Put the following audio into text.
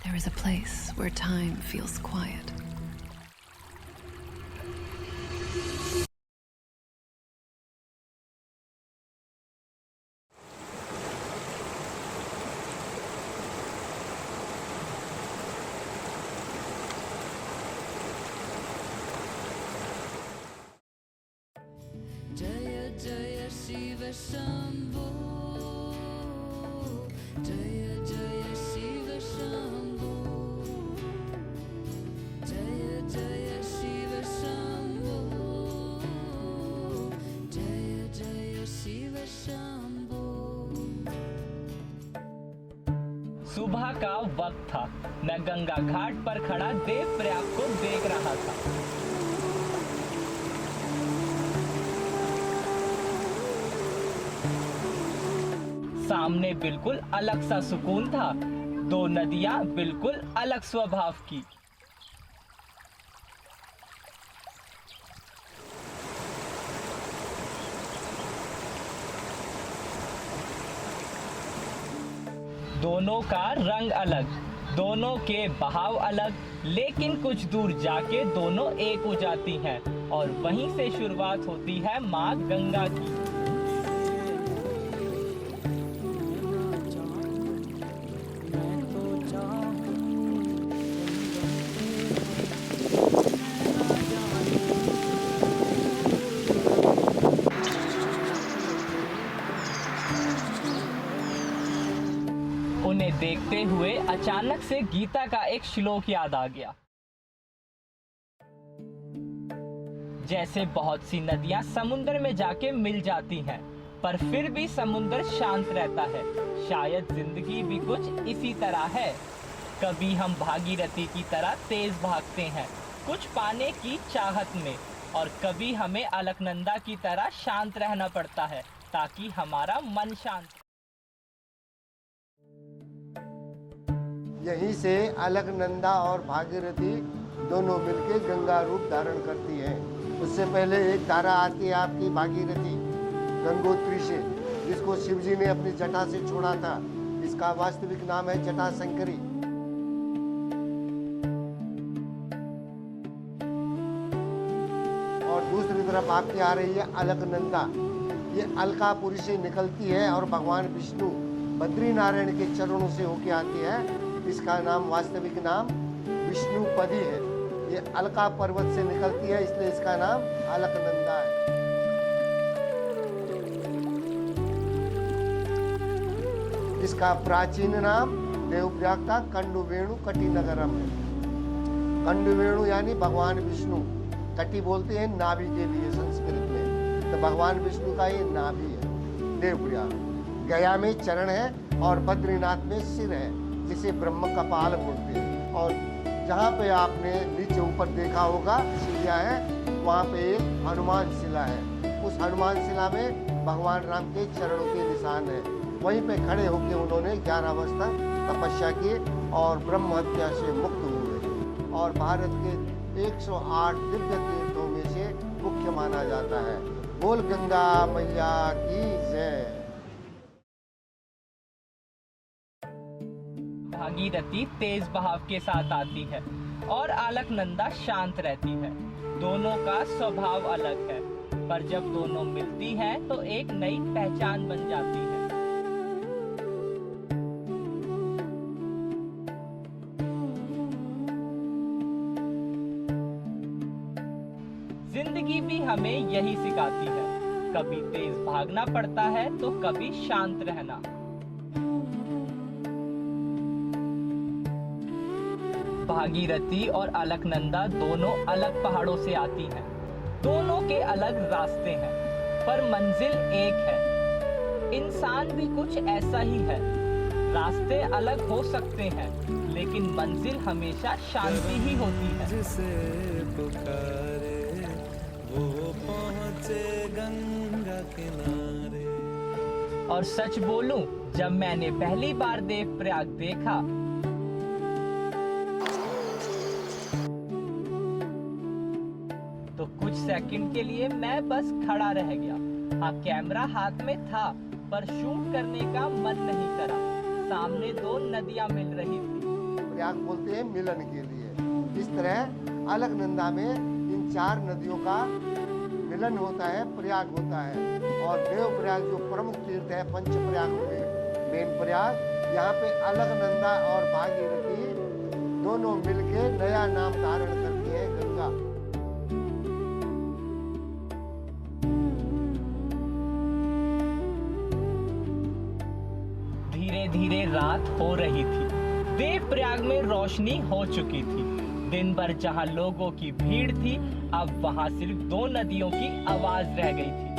There is a place where time feels quiet. Jaya Jaya Shiva Shambho, Jaya Jaya Shiva Shambho, Jaya Jaya Shiva Shambho, Jaya Jaya Shiva Shambho. सुबह का वक्त था। मैं गंगा घाट पर खड़ा देवप्रयाग को देख रहा था। सामने बिल्कुल अलग सा सुकून था। दो नदियां बिल्कुल अलग स्वभाव की। दोनों का रंग अलग, दोनों के बहाव अलग, लेकिन कुछ दूर जाके दोनों एक हो जाती हैं और वहीं से शुरुआत होती है माँ गंगा की। उन्हें देखते हुए अचानक से गीता का एक श्लोक याद आ गया। जैसे बहुत सी नदियां समुद्र में जाके मिल जाती हैं, पर फिर भी समुद्र शांत रहता है। शायद जिंदगी भी कुछ इसी तरह है। कभी हम भागीरथी की तरह तेज भागते हैं कुछ पाने की चाहत में, और कभी हमें अलकनंदा की तरह शांत रहना पड़ता है ताकि हमारा मन शांत। यहीं से अलकनंदा और भागीरथी दोनों मिलकर गंगा रूप धारण करती हैं। उससे पहले एक धारा आती है आपकी भागीरथी गंगोत्री से, जिसको शिवजी ने अपनी जटा से छोड़ा था। इसका वास्तविक नाम है जटाशंकरी। और दूसरी तरफ आपकी आ रही है अलकनंदा। ये अलकापुरी से निकलती है और भगवान विष्णु बद्रीनारायण के चरणों से होके आती है। इसका नाम वास्तविक नाम विष्णुपदी है। ये अलका पर्वत से निकलती है, इसलिए इसका नाम अलकनंदा है। इसका प्राचीन नाम देवप्रयाग का कंडुवेणु कटिनगरम है। कंडुवेणु यानी भगवान विष्णु, कटि बोलते हैं नाभि के लिए संस्कृत में, तो भगवान विष्णु का ये नाभि है देवप्रयाग। गया में चरण है और बद्रीनाथ में सिर है, जिसे ब्रह्म कपाल बोलते हैं। और जहाँ पे आपने नीचे ऊपर देखा होगा शिला है, वहाँ पे एक हनुमान शिला है। उस हनुमान शिला में भगवान राम के चरणों के निशान है। वहीं पे खड़े होकर उन्होंने 11 वर्ष तक तपस्या की और ब्रह्म हत्या से मुक्त हुए, और भारत के 108 दिव्य तीर्थों में से मुख्य माना जाता है। बोल गंगा मैया की जय। भागीरथी तेज बहाव के साथ आती है और अलकनंदा शांत रहती है। दोनों का स्वभाव अलग है, पर जब दोनों मिलती हैं तो एक नई पहचान बन जाती है। जिंदगी भी हमें यही सिखाती है। कभी तेज भागना पड़ता है तो कभी शांत रहना। भागीरथी और अलकनंदा दोनों अलग पहाड़ों से आती हैं। दोनों के अलग रास्ते हैं, पर मंजिल एक है। इंसान भी कुछ ऐसा ही है। रास्ते अलग हो सकते हैं, लेकिन मंजिल हमेशा शांति ही होती है। जिसे पुकारे वो पहुंचे गंगा किनारे। और सच बोलूं, जब मैंने पहली बार देवप्रयाग देखा तो कुछ सेकंड के लिए मैं बस खड़ा रह गया। हाँ, कैमरा हाथ में था, पर शूट करने का मन नहीं करा। सामने दो नदियां मिल रही थी। प्रयाग बोलते हैं मिलन के लिए। इस तरह अलकनंदा में इन 4 नदियों का मिलन होता है, प्रयाग होता है। और देवप्रयाग जो प्रमुख तीर्थ है पंच प्रयाग में मेन प्रयाग, यहाँ पे अलकनंदा और भागीरथी दोनों मिलके नया नाम धारण करती है गंगा। धीरे धीरे रात हो रही थी। देवप्रयाग में रोशनी हो चुकी थी। दिन भर जहां लोगों की भीड़ थी, अब वहां सिर्फ 2 नदियों की आवाज रह गई थी।